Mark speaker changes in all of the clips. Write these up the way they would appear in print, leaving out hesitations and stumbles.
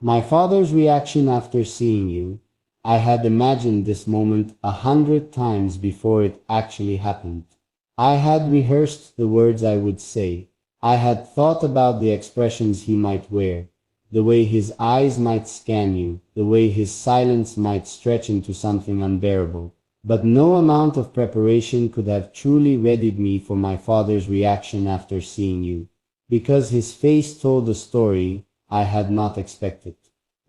Speaker 1: My father's reaction after seeing you. I had imagined this moment 100 times before it actually happened. I had rehearsed the words I would say. I had thought about the expressions he might wear, the way his eyes might scan you, the way his silence might stretch into something unbearable. But no amount of preparation could have truly readied me for my father's reaction after seeing you, because his face told a story I had not expected.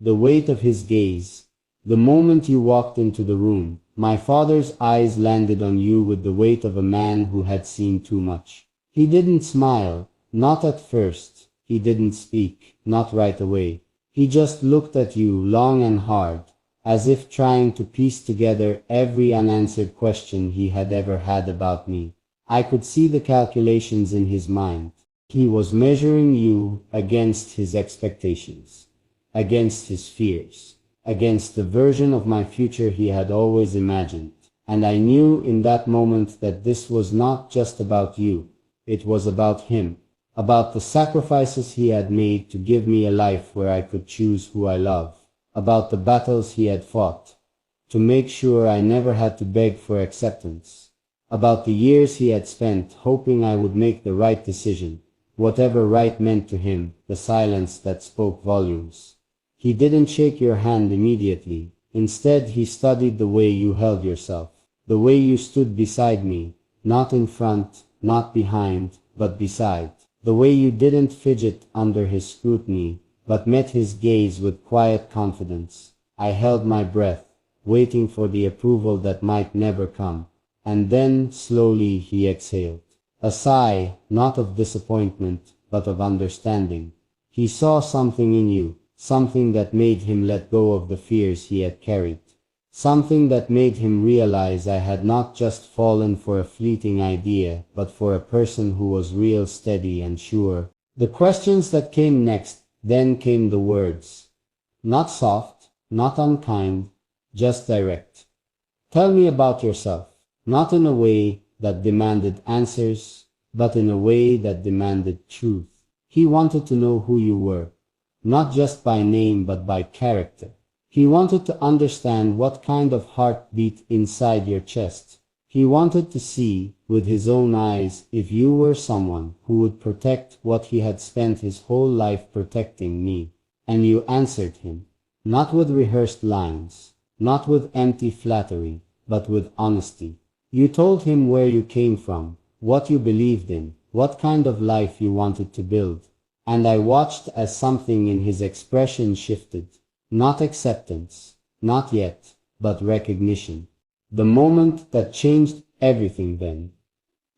Speaker 1: The weight of his gaze. The moment you walked into the room, my father's eyes landed on you with the weight of a man who had seen too much. He didn't smile, not at first. He didn't speak, not right away. He just looked at you long and hard, as if trying to piece together every unanswered question he had ever had about me. I could see the calculations in his mind. He was measuring you against his expectations, against his fears, against the version of my future he had always imagined. And I knew in that moment that this was not just about you. It was about him, about the sacrifices he had made to give me a life where I could choose who I love, about the battles he had fought to make sure I never had to beg for acceptance, about the years he had spent hoping I would make the right decision, whatever right meant to him, the silence that spoke volumes. He didn't shake your hand immediately. Instead, he studied the way you held yourself, the way you stood beside me, not in front, not behind, but beside, the way you didn't fidget under his scrutiny, but met his gaze with quiet confidence. I held my breath, waiting for the approval that might never come. And then, slowly, he exhaled. A sigh, not of disappointment, but of understanding. He saw something in you, something that made him let go of the fears he had carried. Something that made him realize I had not just fallen for a fleeting idea, but for a person who was real, steady and sure. The questions that came next, then came the words. Not soft, not unkind, just direct. Tell me about yourself, not in a way that demanded answers, but in a way that demanded truth. He wanted to know who you were, not just by name but by character. He wanted to understand what kind of heart beat inside your chest. He wanted to see, with his own eyes, if you were someone who would protect what he had spent his whole life protecting, me. And you answered him, not with rehearsed lines, not with empty flattery, but with honesty. You told him where you came from, what you believed in, what kind of life you wanted to build. And I watched as something in his expression shifted. Not acceptance, not yet, but recognition. The moment that changed everything then.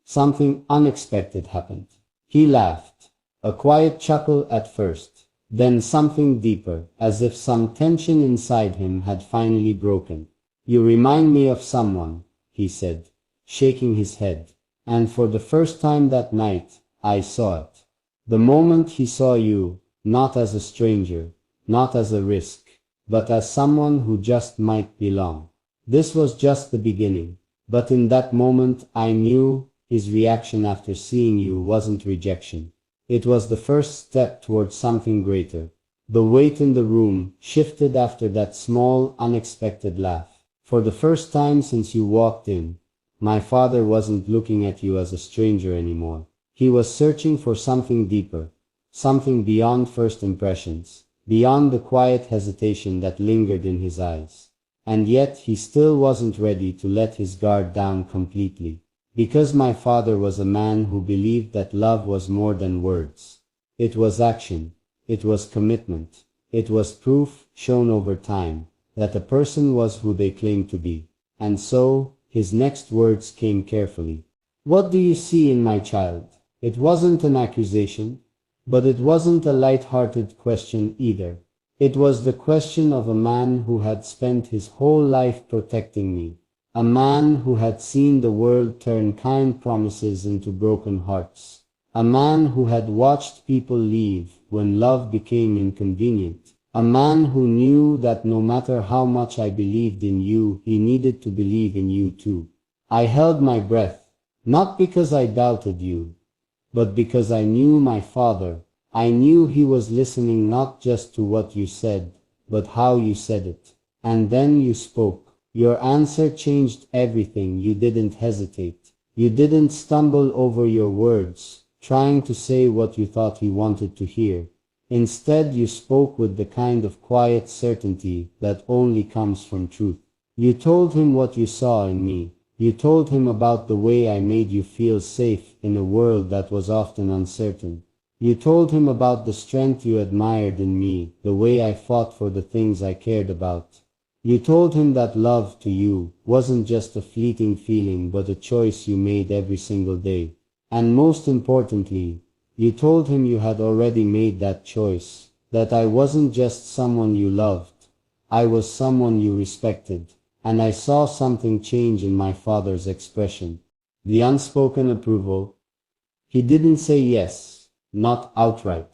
Speaker 1: Something unexpected happened. He laughed, a quiet chuckle at first, then something deeper, as if some tension inside him had finally broken. You remind me of someone, he said, shaking his head. And for the first time that night, I saw it. The moment he saw you, not as a stranger, not as a risk, but as someone who just might belong. This was just the beginning, but in that moment I knew his reaction after seeing you wasn't rejection. It was the first step towards something greater. The weight in the room shifted after that small, unexpected laugh. For the first time since you walked in, my father wasn't looking at you as a stranger anymore. He was searching for something deeper, something beyond first impressions, beyond the quiet hesitation that lingered in his eyes. And yet he still wasn't ready to let his guard down completely, because my father was a man who believed that love was more than words. It was action, it was commitment, it was proof, shown over time, that a person was who they claimed to be. And so, his next words came carefully. What do you see in my child? It wasn't an accusation, but it wasn't a light-hearted question either. It was the question of a man who had spent his whole life protecting me, a man who had seen the world turn kind promises into broken hearts, a man who had watched people leave when love became inconvenient, a man who knew that no matter how much I believed in you, he needed to believe in you too. I held my breath, not because I doubted you, but because I knew my father. I knew he was listening not just to what you said, but how you said it. And then you spoke. Your answer changed everything. You didn't hesitate. You didn't stumble over your words, trying to say what you thought he wanted to hear. Instead, you spoke with the kind of quiet certainty that only comes from truth. You told him what you saw in me. You told him about the way I made you feel safe in a world that was often uncertain. You told him about the strength you admired in me, the way I fought for the things I cared about. You told him that love to you wasn't just a fleeting feeling but a choice you made every single day. And most importantly, you told him you had already made that choice, that I wasn't just someone you loved, I was someone you respected. And I saw something change in my father's expression. The unspoken approval. He didn't say yes, not outright,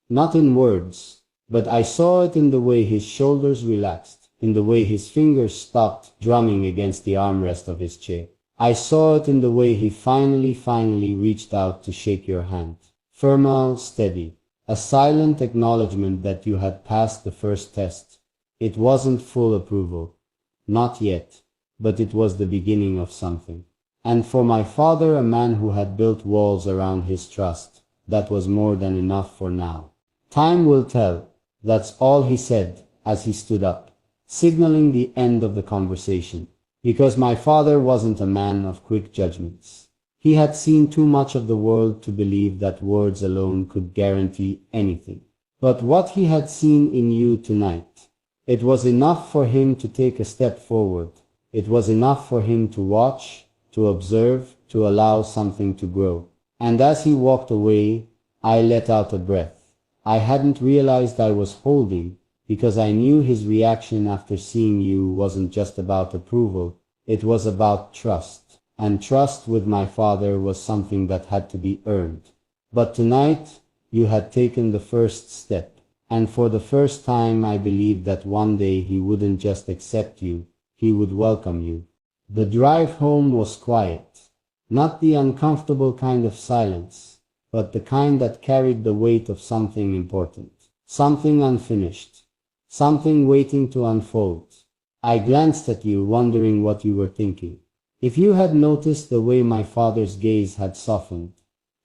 Speaker 1: not in words, but I saw it in the way his shoulders relaxed, in the way his fingers stopped drumming against the armrest of his chair. I saw it in the way he finally reached out to shake your hand. Firm, steady. A silent acknowledgement that you had passed the first test. It wasn't full approval. Not yet, but it was the beginning of something. And for my father, a man who had built walls around his trust, that was more than enough for now. Time will tell. That's all he said as he stood up, signaling the end of the conversation. Because my father wasn't a man of quick judgments. He had seen too much of the world to believe that words alone could guarantee anything. But what he had seen in you tonight, it was enough for him to take a step forward. It was enough for him to watch, to observe, to allow something to grow. And as he walked away, I let out a breath. I hadn't realized I was holding, because I knew his reaction after seeing you wasn't just about approval, it was about trust. And trust with my father was something that had to be earned. But tonight, you had taken the first step. And for the first time I believed that one day he wouldn't just accept you, he would welcome you. The drive home was quiet. Not the uncomfortable kind of silence, but the kind that carried the weight of something important. Something unfinished. Something waiting to unfold. I glanced at you, wondering what you were thinking. If you had noticed the way my father's gaze had softened,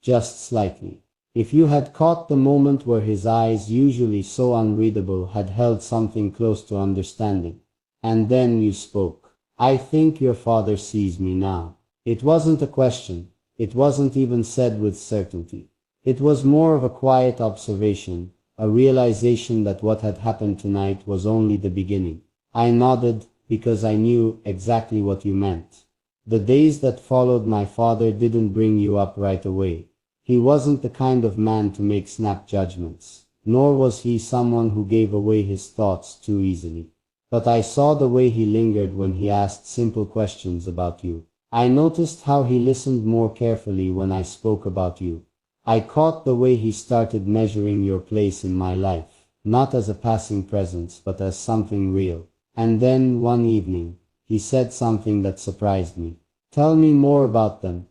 Speaker 1: just slightly. If you had caught the moment where his eyes, usually so unreadable, had held something close to understanding. And then you spoke. I think your father sees me now. It wasn't a question. It wasn't even said with certainty. It was more of a quiet observation, a realization that what had happened tonight was only the beginning. I nodded because I knew exactly what you meant. The days that followed, my father didn't bring you up right away. He wasn't the kind of man to make snap judgments, nor was he someone who gave away his thoughts too easily. But I saw the way he lingered when he asked simple questions about you. I noticed how he listened more carefully when I spoke about you. I caught the way he started measuring your place in my life, not as a passing presence, but as something real. And then, one evening, he said something that surprised me. Tell me more about them.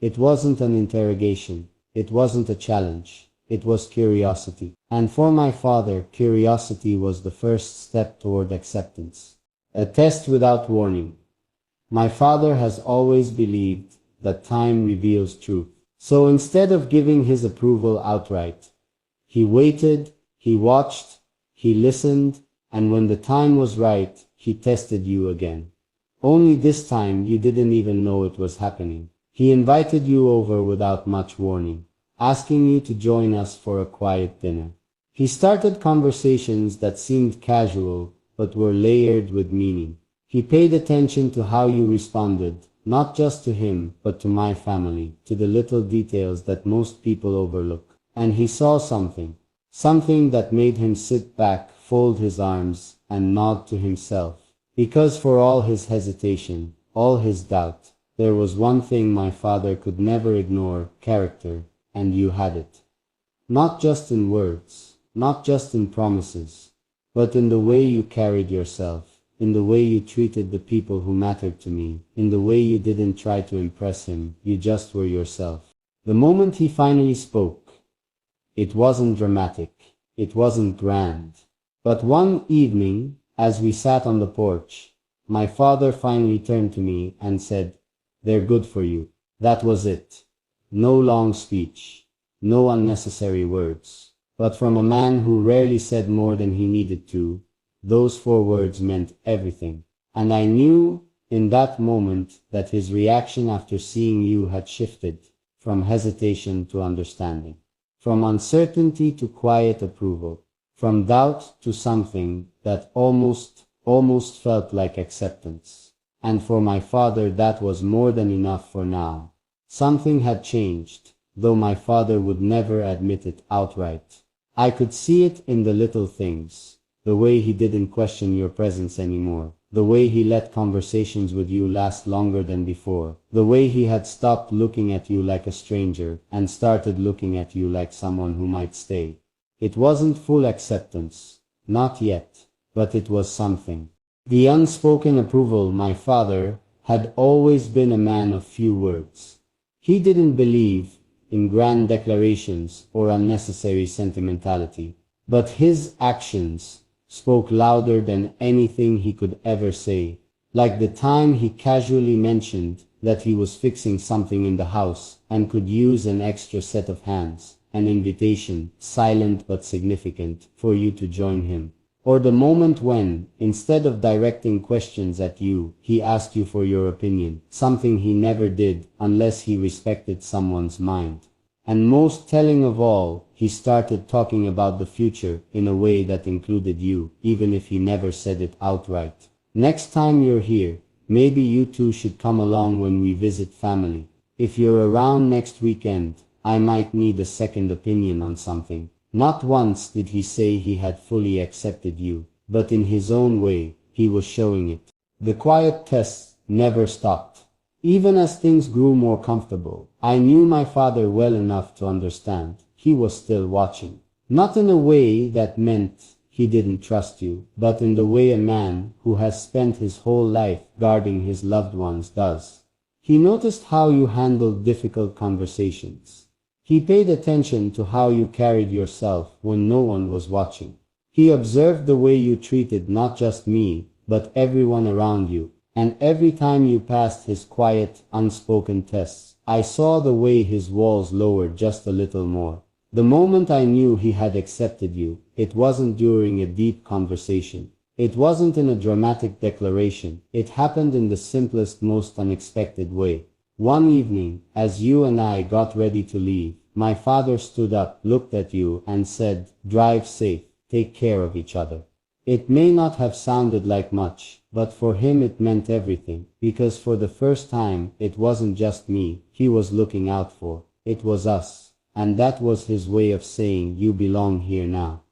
Speaker 1: It wasn't an interrogation. It wasn't a challenge. It was curiosity. And for my father, curiosity was the first step toward acceptance. A test without warning. My father has always believed that time reveals truth. So instead of giving his approval outright, he waited, he watched, he listened, and when the time was right, he tested you again. Only this time you didn't even know it was happening. He invited you over without much warning, asking you to join us for a quiet dinner. He started conversations that seemed casual, but were layered with meaning. He paid attention to how you responded, not just to him, but to my family, to the little details that most people overlook. And he saw something that made him sit back, fold his arms, and nod to himself. Because for all his hesitation, all his doubt, there was one thing my father could never ignore: character, and you had it. Not just in words, not just in promises, but in the way you carried yourself, in the way you treated the people who mattered to me, in the way you didn't try to impress him, you just were yourself. The moment he finally spoke, It wasn't dramatic. It wasn't grand. But one evening, as we sat on the porch, my father finally turned to me and said, "They're good for you." That was it. No long speech. No unnecessary words. But from a man who rarely said more than he needed to, those 4 words meant everything. And I knew in that moment that his reaction after seeing you had shifted from hesitation to understanding, from uncertainty to quiet approval, from doubt to something that almost felt like acceptance. And for my father that was more than enough for now. Something had changed, though my father would never admit it outright. I could see it in the little things, the way he didn't question your presence anymore, the way he let conversations with you last longer than before, the way he had stopped looking at you like a stranger and started looking at you like someone who might stay. It wasn't full acceptance, not yet, but it was something. The unspoken approval. My father had always been a man of few words. He didn't believe in grand declarations or unnecessary sentimentality, but his actions spoke louder than anything he could ever say, like the time he casually mentioned that he was fixing something in the house and could use an extra set of hands, an invitation, silent but significant, for you to join him. Or the moment when, instead of directing questions at you, he asked you for your opinion, something he never did unless he respected someone's mind. And most telling of all, he started talking about the future in a way that included you, even if he never said it outright. "Next time you're here, maybe you two should come along when we visit family. If you're around next weekend, I might need a second opinion on something." Not once did he say he had fully accepted you, but in his own way, he was showing it. The quiet tests never stopped. Even as things grew more comfortable, I knew my father well enough to understand he was still watching. Not in a way that meant he didn't trust you, but in the way a man who has spent his whole life guarding his loved ones does. He noticed how you handled difficult conversations. He paid attention to how you carried yourself when no one was watching. He observed the way you treated not just me, but everyone around you. And every time you passed his quiet, unspoken tests, I saw the way his walls lowered just a little more. The moment I knew he had accepted you, it wasn't during a deep conversation. It wasn't in a dramatic declaration. It happened in the simplest, most unexpected way. One evening, as you and I got ready to leave, my father stood up, looked at you, and said, "Drive safe, take care of each other." It may not have sounded like much, but for him it meant everything, because for the first time, it wasn't just me he was looking out for, it was us. And that was his way of saying, "You belong here now."